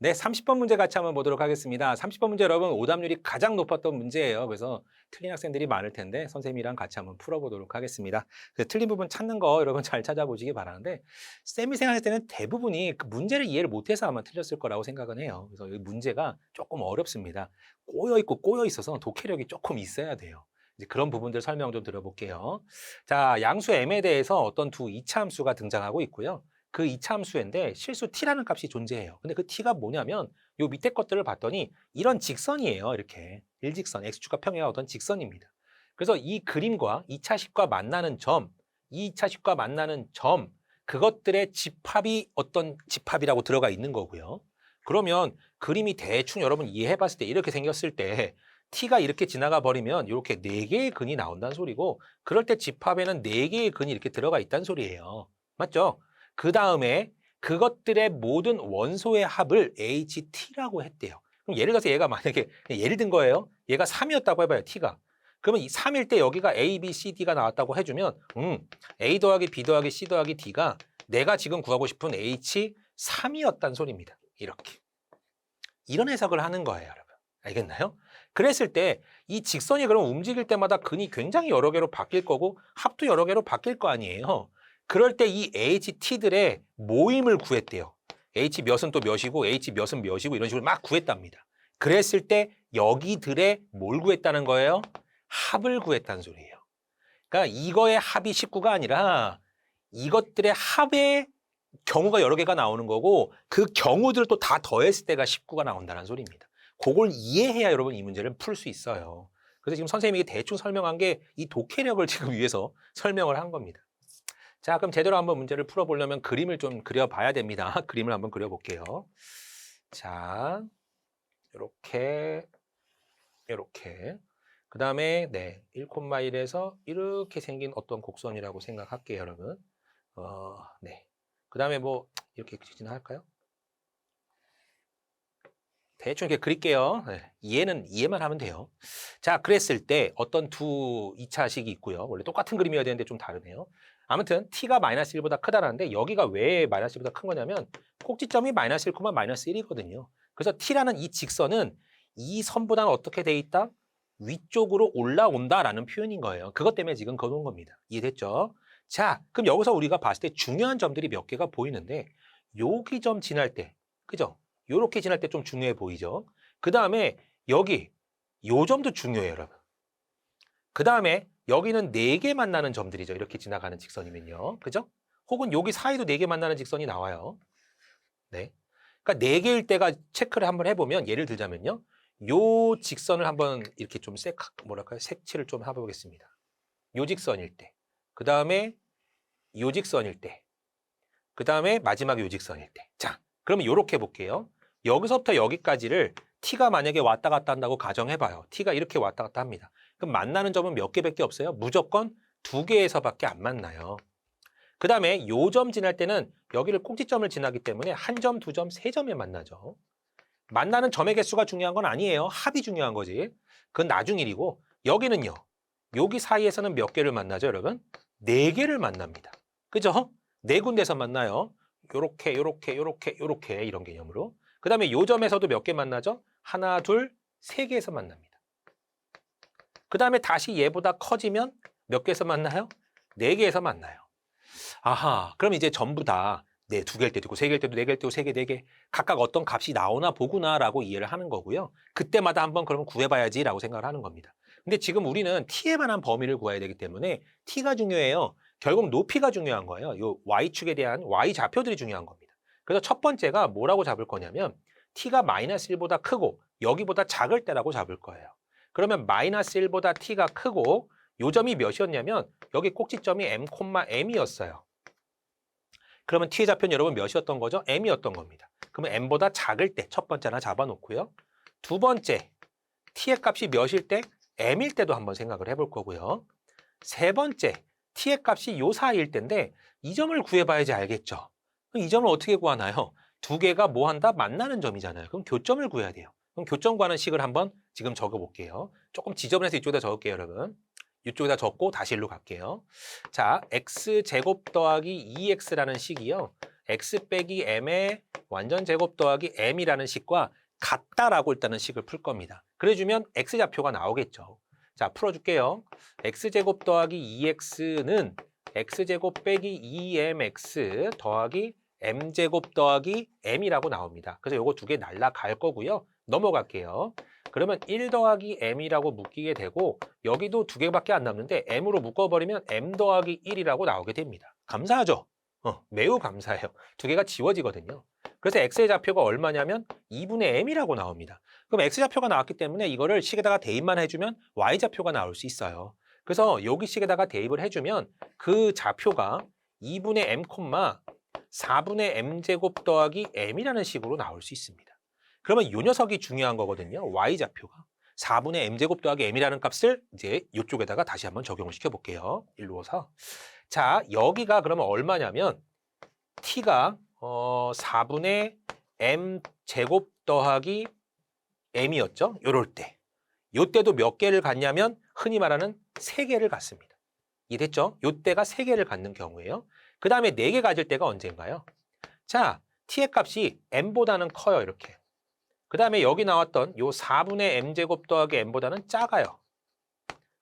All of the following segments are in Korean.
네, 30번 문제 같이 한번 보도록 하겠습니다. 30번 문제 여러분 오답률이 가장 높았던 문제예요. 그래서 틀린 학생들이 많을 텐데 선생님이랑 같이 한번 풀어보도록 하겠습니다. 그래서 틀린 부분 찾는 거 여러분 잘 찾아보시기 바라는데 쌤이 생각할 때는 대부분이 그 문제를 이해를 못해서 아마 틀렸을 거라고 생각은 해요. 그래서 이 문제가 조금 어렵습니다. 꼬여있고 꼬여있어서 독해력이 조금 있어야 돼요. 이제 그런 부분들 설명 좀 들어볼게요. 자, 양수 m에 대해서 어떤 두 이차 함수가 등장하고 있고요. 그 이차 함수인데 실수 t라는 값이 존재해요. 근데 그 t가 뭐냐면 요 밑에 것들을 봤더니 이런 직선이에요. 이렇게 일직선, x축과 평행한 어떤 직선입니다. 그래서 이 그림과 2차식과 만나는 점, 2차식과 만나는 점, 그것들의 집합이 어떤 집합이라고 들어가 있는 거고요. 그러면 그림이 대충 여러분 이해해 봤을 때 이렇게 생겼을 때 t가 이렇게 지나가 버리면 이렇게 4개의 근이 나온다는 소리고 그럴 때 집합에는 4개의 근이 이렇게 들어가 있다는 소리예요. 맞죠? 그 다음에 그것들의 모든 원소의 합을 HT라고 했대요. 그럼 예를 들어서 얘가 만약에 예를 든 거예요. 얘가 3이었다고 해봐요. T가. 그러면 이 3일 때 여기가 A, B, C, D가 나왔다고 해주면 A 더하기 B 더하기 C 더하기 D가 내가 지금 구하고 싶은 H3이었단 소리입니다. 이렇게. 이런 해석을 하는 거예요, 여러분. 알겠나요? 그랬을 때 이 직선이 그럼 움직일 때마다 근이 굉장히 여러 개로 바뀔 거고 합도 여러 개로 바뀔 거 아니에요. 그럴 때 이 HT들의 모임을 구했대요. H 몇은 또 몇이고 H 몇은 몇이고 이런 식으로 막 구했답니다. 그랬을 때 여기들의 뭘 구했다는 거예요? 합을 구했다는 소리예요. 그러니까 이거의 합이 19가 아니라 이것들의 합의 경우가 여러 개가 나오는 거고 그 경우들을 또 다 더했을 때가 19가 나온다는 소리입니다. 그걸 이해해야 여러분 이 문제를 풀 수 있어요. 그래서 지금 선생님이 대충 설명한 게 이 독해력을 지금 위해서 설명을 한 겁니다. 자, 그럼 제대로 한번 문제를 풀어보려면 그림을 좀 그려봐야 됩니다. 그림을 한번 그려볼게요. 자, 이렇게, 이렇게. 그 다음에, 네, 1,1에서 이렇게 생긴 어떤 곡선이라고 생각할게요, 여러분. 네. 그 다음에 뭐, 이렇게 진행할까요? 대충 이렇게 그릴게요. 네. 이해만 하면 돼요. 자, 그랬을 때 어떤 두 2차식이 있고요. 원래 똑같은 그림이어야 되는데 좀 다르네요. 아무튼 t가 마이너스 1보다 크다라는데 여기가 왜 마이너스 1보다 큰 거냐면 꼭지점이 마이너스 1, 마이너스 1이거든요. 그래서 t라는 이 직선은 이 선보다는 어떻게 돼 있다? 위쪽으로 올라온다라는 표현인 거예요. 그것 때문에 지금 그어놓은 겁니다. 이해됐죠? 자, 그럼 여기서 우리가 봤을 때 중요한 점들이 몇 개가 보이는데 여기 점 지날 때, 그죠? 요렇게 지날 때 좀 중요해 보이죠? 그 다음에 여기 요 점도 중요해요, 여러분. 그 다음에 여기는 4개 만나는 점들이죠. 이렇게 지나가는 직선이면요. 그죠? 혹은 여기 사이도 4개 만나는 직선이 나와요. 네. 그러니까 4개일 때가 체크를 한번 해보면 예를 들자면요. 요 직선을 한번 이렇게 좀 뭐랄까요? 색칠을 좀 해보겠습니다. 요 직선일 때. 그 다음에 요 직선일 때. 그 다음에 마지막 요 직선일 때. 자, 그러면 요렇게 볼게요. 여기서부터 여기까지를 t가 만약에 왔다 갔다 한다고 가정해봐요. t가 이렇게 왔다 갔다 합니다. 그럼 만나는 점은 몇 개밖에 없어요? 무조건 2개에서밖에 안 만나요. 그 다음에 요 점 지날 때는 여기를 꼭지점을 지나기 때문에 1점, 2점, 3점에 만나죠. 만나는 점의 개수가 중요한 건 아니에요. 합이 중요한 거지. 그건 나중 일이고 여기는요. 여기 사이에서는 몇 개를 만나죠, 여러분? 4개를 만납니다. 그죠? 4군데서 만나요. 요렇게, 요렇게, 요렇게, 요렇게 이런 개념으로. 그 다음에 요 점에서도 몇 개 만나죠? 하나, 둘, 3개에서 만납니다. 그 다음에 다시 얘보다 커지면 몇 개에서 만나요? 4개에서 만나요. 아하, 그럼 이제 전부 다 네, 2개일 때도 있고 3개일 때도 4개일 때도 3개, 4개 각각 어떤 값이 나오나 보구나라고 이해를 하는 거고요. 그때마다 한번 그러면 구해봐야지라고 생각을 하는 겁니다. 근데 지금 우리는 t에 관한 범위를 구해야 되기 때문에 t가 중요해요. 결국 높이가 중요한 거예요. 요 y축에 대한 y 좌표들이 중요한 겁니다. 그래서 첫 번째가 뭐라고 잡을 거냐면 t가 마이너스 1보다 크고 여기보다 작을 때라고 잡을 거예요. 그러면 마이너스 1보다 t가 크고 요 점이 몇이었냐면 여기 꼭지점이 m,m이었어요. 그러면 t의 좌표는 여러분 몇이었던 거죠? m이었던 겁니다. 그러면 m보다 작을 때 첫 번째 하나 잡아놓고요. 두 번째, t의 값이 몇일 때? m일 때도 한번 생각을 해볼 거고요. 세 번째, t의 값이 요 사이일 때인데 이 점을 구해봐야지 알겠죠? 그럼 이 점을 어떻게 구하나요? 2개가 뭐 한다? 만나는 점이잖아요. 그럼 교점을 구해야 돼요. 그럼 교점 구하는 식을 한번 지금 적어볼게요. 조금 지저분해서 이쪽에다 적을게요, 여러분. 이쪽에다 적고 다시 일로 갈게요. 자, x제곱 더하기 2x라는 식이요. x 빼기 m의 완전 제곱 더하기 m이라는 식과 같다라고 일단은 식을 풀 겁니다. 그래주면 x좌표가 나오겠죠. 자, 풀어줄게요. x제곱 더하기 2x는 x제곱 빼기 2mx 더하기 m제곱 더하기 m이라고 나옵니다. 그래서 요거 두 개 날라갈 거고요. 넘어갈게요. 그러면 1 더하기 m이라고 묶이게 되고 여기도 두 개밖에 안 남는데 m으로 묶어버리면 m 더하기 1이라고 나오게 됩니다. 감사하죠? 매우 감사해요. 두 개가 지워지거든요. 그래서 x의 좌표가 얼마냐면 2분의 m이라고 나옵니다. 그럼 x좌표가 나왔기 때문에 이거를 식에다가 대입만 해주면 y좌표가 나올 수 있어요. 그래서 여기 식에다가 대입을 해주면 그 좌표가 2분의 m, 4분의 m제곱 더하기 m이라는 식으로 나올 수 있습니다. 그러면 이 녀석이 중요한 거거든요. y좌표가. 4분의 m제곱 더하기 m이라는 값을 이제 이쪽에다가 다시 한번 적용을 시켜볼게요. 일로 와서. 자, 여기가 그러면 얼마냐면 t가 4분의 m제곱 더하기 m이었죠. 요럴 때. 요때도 몇 개를 갖냐면 흔히 말하는 3개를 갖습니다. 이해됐죠? 요때가 3개를 갖는 경우예요. 그 다음에 4개 가질 때가 언젠가요? 자, t의 값이 m보다는 커요. 이렇게. 그 다음에 여기 나왔던 요 4분의 m제곱 더하기 m보다는 작아요.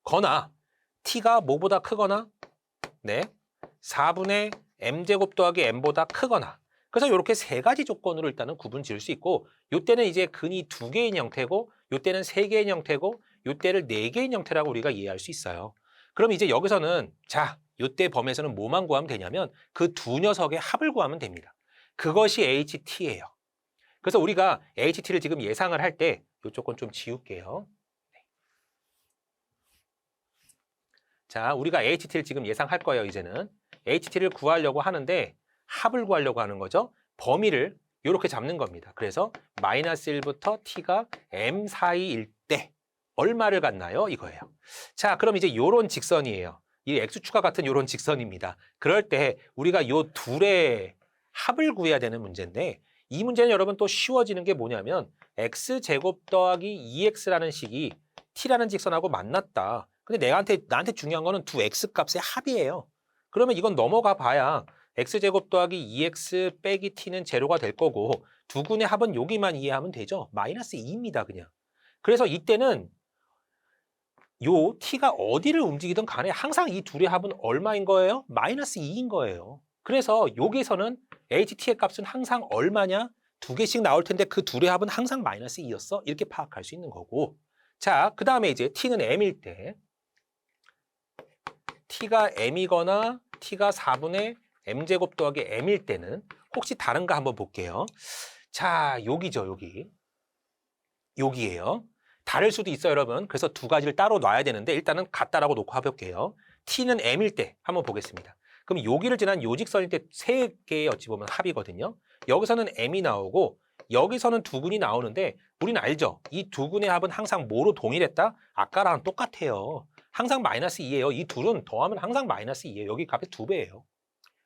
거나 t가 뭐보다 크거나 네, 4분의 m제곱 더하기 m보다 크거나 그래서 이렇게 3가지 조건으로 일단은 구분 지을 수 있고 요때는 이제 근이 2개인 형태고 요때는 3개인 형태고 요때를 4개인 형태라고 우리가 이해할 수 있어요. 그럼 이제 여기서는 자, 요때 범위에서는 뭐만 구하면 되냐면 그 두 녀석의 합을 구하면 됩니다. 그것이 HT예요. 그래서 우리가 HT를 지금 예상을 할 때 이 조건 좀 지울게요. 자, 우리가 HT를 지금 예상할 거예요, 이제는. HT를 구하려고 하는데 합을 구하려고 하는 거죠. 범위를 이렇게 잡는 겁니다. 그래서 마이너스 1부터 t가 m 사이일 때 얼마를 갖나요? 이거예요. 자, 그럼 이제 요런 직선이에요. 이 x축과 같은 요런 직선입니다. 그럴 때 우리가 요 둘의 합을 구해야 되는 문제인데 이 문제는 여러분 또 쉬워지는 게 뭐냐면 x제곱 더하기 2x라는 식이 t라는 직선하고 만났다. 근데 나한테 중요한 거는 두 x 값의 합이에요. 그러면 이건 넘어가 봐야 x제곱 더하기 2x 빼기 t는 제로가 될 거고 두 군의 합은 여기만 이해하면 되죠. 마이너스 2입니다, 그냥. 그래서 이때는 요 t가 어디를 움직이든 간에 항상 이 둘의 합은 얼마인 거예요? 마이너스 2인 거예요. 그래서 여기서는 ht의 값은 항상 얼마냐? 두 개씩 나올 텐데 그 둘의 합은 항상 마이너스 2였어? 이렇게 파악할 수 있는 거고. 자, 그 다음에 이제 t는 m일 때 t가 m이거나 t가 4분의 m제곱 더하기 m일 때는 혹시 다른가 한번 볼게요. 자, 여기죠, 여기. 여기예요. 다를 수도 있어요, 여러분. 그래서 두 가지를 따로 놔야 되는데 일단은 같다라고 놓고 해볼게요. t는 m일 때 한번 보겠습니다. 그럼 여기를 지난 요 직선일 때 세 개의 어찌 보면 합이거든요. 여기서는 m이 나오고 여기서는 두 군이 나오는데 우리는 알죠? 이 두 군의 합은 항상 뭐로 동일했다? 아까랑 똑같아요. 항상 마이너스 2예요. 이 둘은 더하면 항상 마이너스 2예요. 여기 값의 2배예요.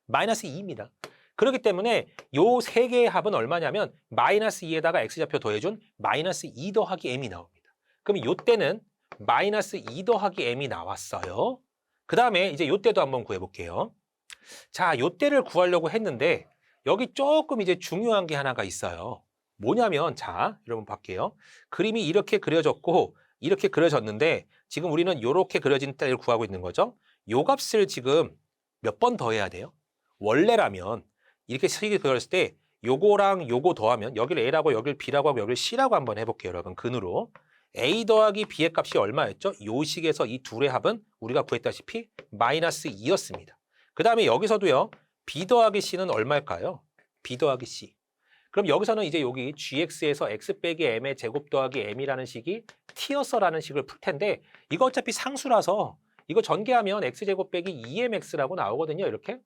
마이너스 2입니다. 그렇기 때문에 요 세 개의 합은 얼마냐면 마이너스 2에다가 x좌표 더해준 마이너스 2 더하기 m이 나옵니다. 그럼 요때는 마이너스 2 더하기 m이 나왔어요. 그 다음에 이제 요때도 한번 구해볼게요. 자, 요때를 구하려고 했는데 여기 조금 이제 중요한 게 하나가 있어요. 뭐냐면 자, 여러분 볼게요. 그림이 이렇게 그려졌고 이렇게 그려졌는데 지금 우리는 요렇게 그려진 때를 구하고 있는 거죠. 요 값을 지금 몇 번 더해야 돼요? 원래라면 이렇게 식이 그렸을 때 요거랑 요거 더하면 여기를 A라고 여기를 B라고 하고 여기를 C라고 한번 해볼게요. 여러분 근으로. A 더하기 B의 값이 얼마였죠? 요 식에서 이 둘의 합은 우리가 구했다시피 마이너스 2였습니다. 그 다음에 여기서도요. B 더하기 C는 얼마일까요? B 더하기 C. 그럼 여기서는 이제 여기 gx에서 x 빼기 m의 제곱 더하기 m이라는 식이 t였어라는 식을 풀 텐데 이거 어차피 상수라서 이거 전개하면 x제곱 빼기 2mx라고 나오거든요. 이렇게.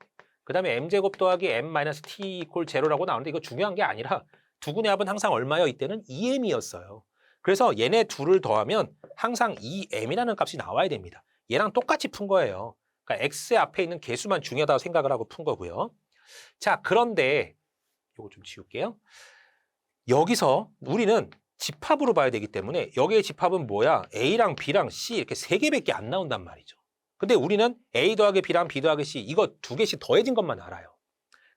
그 다음에 m제곱 더하기 m-t 이퀄 제로라고 나오는데 이거 중요한 게 아니라 두 군의 합은 항상 얼마요? 이때는 2m이었어요. 그래서 얘네 둘을 더하면 항상 2m이라는 값이 나와야 됩니다. 얘랑 똑같이 푼 거예요. 그러니까 x 앞에 있는 개수만 중요하다고 생각을 하고 푼 거고요. 자, 그런데 이거 좀 지울게요. 여기서 우리는 집합으로 봐야 되기 때문에 여기의 집합은 뭐야? A랑 B랑 C 이렇게 세 개밖에 안 나온단 말이죠. 근데 우리는 A 더하기 B랑 B 더하기 C 이거 두 개씩 더해진 것만 알아요.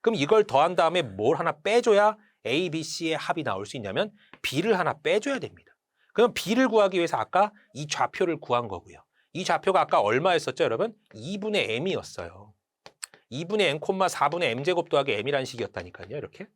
그럼 이걸 더한 다음에 뭘 하나 빼줘야 A, B, C의 합이 나올 수 있냐면 B를 하나 빼줘야 됩니다. 그럼 B를 구하기 위해서 아까 이 좌표를 구한 거고요. 이 좌표가 아까 얼마였었죠, 여러분? 2분의 M이었어요. 2분의 M, 4분의 M제곱 더하기 M이라는 식이었다니까요, 이렇게.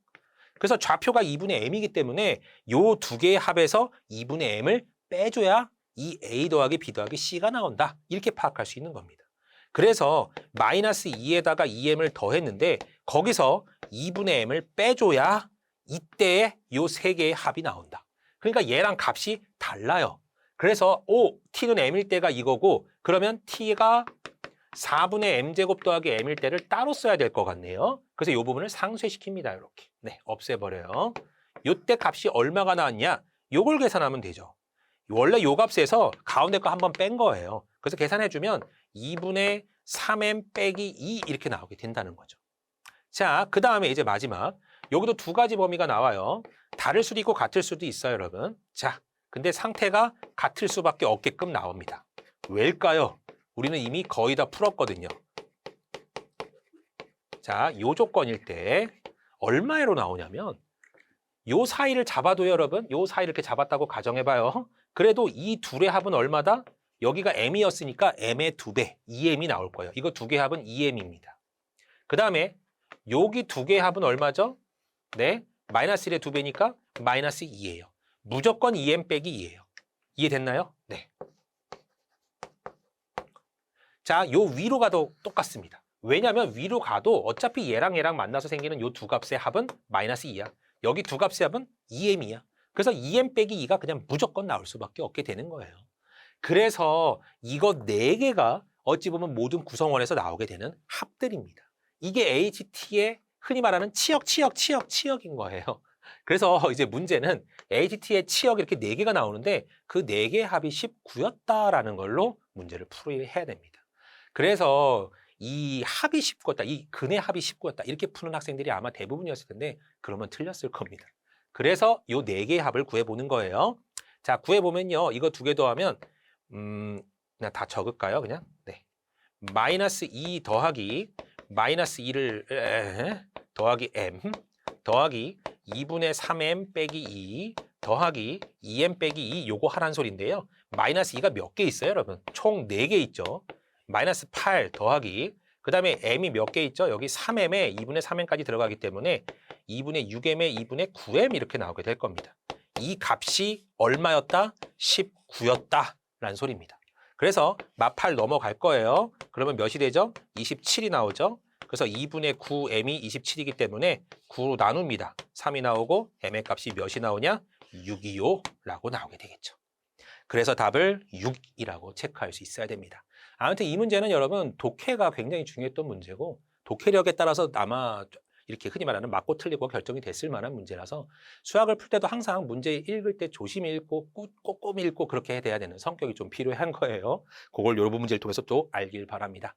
그래서 좌표가 2분의 M이기 때문에 요 두 개의 합에서 2분의 M을 빼줘야 이 A 더하기 B 더하기 C가 나온다. 이렇게 파악할 수 있는 겁니다. 그래서 마이너스 2에다가 2M을 더했는데 거기서 2분의 M을 빼줘야 이때에 요 세 개의 합이 나온다. 그러니까 얘랑 값이 달라요. 그래서 T는 M일 때가 이거고 그러면 T가 4분의 M제곱 더하기 M일 때를 따로 써야 될 것 같네요. 그래서 이 부분을 상쇄시킵니다. 이렇게. 네, 없애버려요. 요때 값이 얼마가 나왔냐? 요걸 계산하면 되죠. 원래 요 값에서 가운데 거 한번 뺀 거예요. 그래서 계산해주면 2분의 3M 빼기 2 이렇게 나오게 된다는 거죠. 자, 그 다음에 이제 마지막. 여기도 두 가지 범위가 나와요. 다를 수도 있고 같을 수도 있어요, 여러분. 자, 근데 상태가 같을 수밖에 없게끔 나옵니다. 왜일까요? 우리는 이미 거의 다 풀었거든요. 자, 요 조건일 때 얼마로 나오냐면 요 사이를 잡아도 여러분, 요 사이를 이렇게 잡았다고 가정해봐요. 그래도 이 둘의 합은 얼마다? 여기가 M이었으니까 M의 2배, 2M이 나올 거예요. 이거 두 개의 합은 2M입니다. 그 다음에 여기 두 개의 합은 얼마죠? 네, 마이너스 1의 2배니까 마이너스 2예요. 무조건 2M 빼기 2예요. 이해됐나요? 네. 자, 요 위로 가도 똑같습니다. 왜냐하면 위로 가도 어차피 얘랑 얘랑 만나서 생기는 요 두 값의 합은 마이너스 2야. 여기 두 값의 합은 2M이야. 그래서 2M 빼기 2가 그냥 무조건 나올 수밖에 없게 되는 거예요. 그래서 이거 네 개가 어찌 보면 모든 구성원에서 나오게 되는 합들입니다. 이게 HT의 흔히 말하는 치역인 거예요. 그래서 이제 문제는 HT의 치역이 이렇게 네 개가 나오는데 그 네 개의 합이 19였다라는 걸로 문제를 풀이해야 됩니다. 그래서 이 합이 19였다, 이 근의 합이 19였다 이렇게 푸는 학생들이 아마 대부분이었을 텐데 그러면 틀렸을 겁니다. 그래서 이 네 개의 합을 구해보는 거예요. 자, 구해보면요. 이거 두 개 더하면 그냥 다 적을까요? 그냥? 네. 마이너스 2 더하기 마이너스 2를 더하기 M 더하기 2분의 3M 빼기 2 더하기 2M 빼기 2 요거 하란 소리인데요. 마이너스 2가 몇 개 있어요, 여러분? 총 4개 있죠. 마이너스 8 더하기 그 다음에 M이 몇 개 있죠? 여기 3M에 2분의 3M까지 들어가기 때문에 2분의 6M에 2분의 9M 이렇게 나오게 될 겁니다. 이 값이 얼마였다? 19였다 라는 소리입니다. 그래서 마8 넘어갈 거예요. 그러면 몇이 되죠? 27이 나오죠. 그래서 2분의 9M이 27이기 때문에 9로 나눕니다. 3이 나오고 M의 값이 몇이 나오냐? 625라고 나오게 되겠죠. 그래서 답을 6이라고 체크할 수 있어야 됩니다. 아무튼 이 문제는 여러분 독해가 굉장히 중요했던 문제고 독해력에 따라서 아마 이렇게 흔히 말하는 맞고 틀리고 결정이 됐을 만한 문제라서 수학을 풀 때도 항상 문제 읽을 때 조심히 읽고 꼼꼼히 읽고 그렇게 돼야 되는 성격이 좀 필요한 거예요. 그걸 여러 문제를 통해서 또 알길 바랍니다.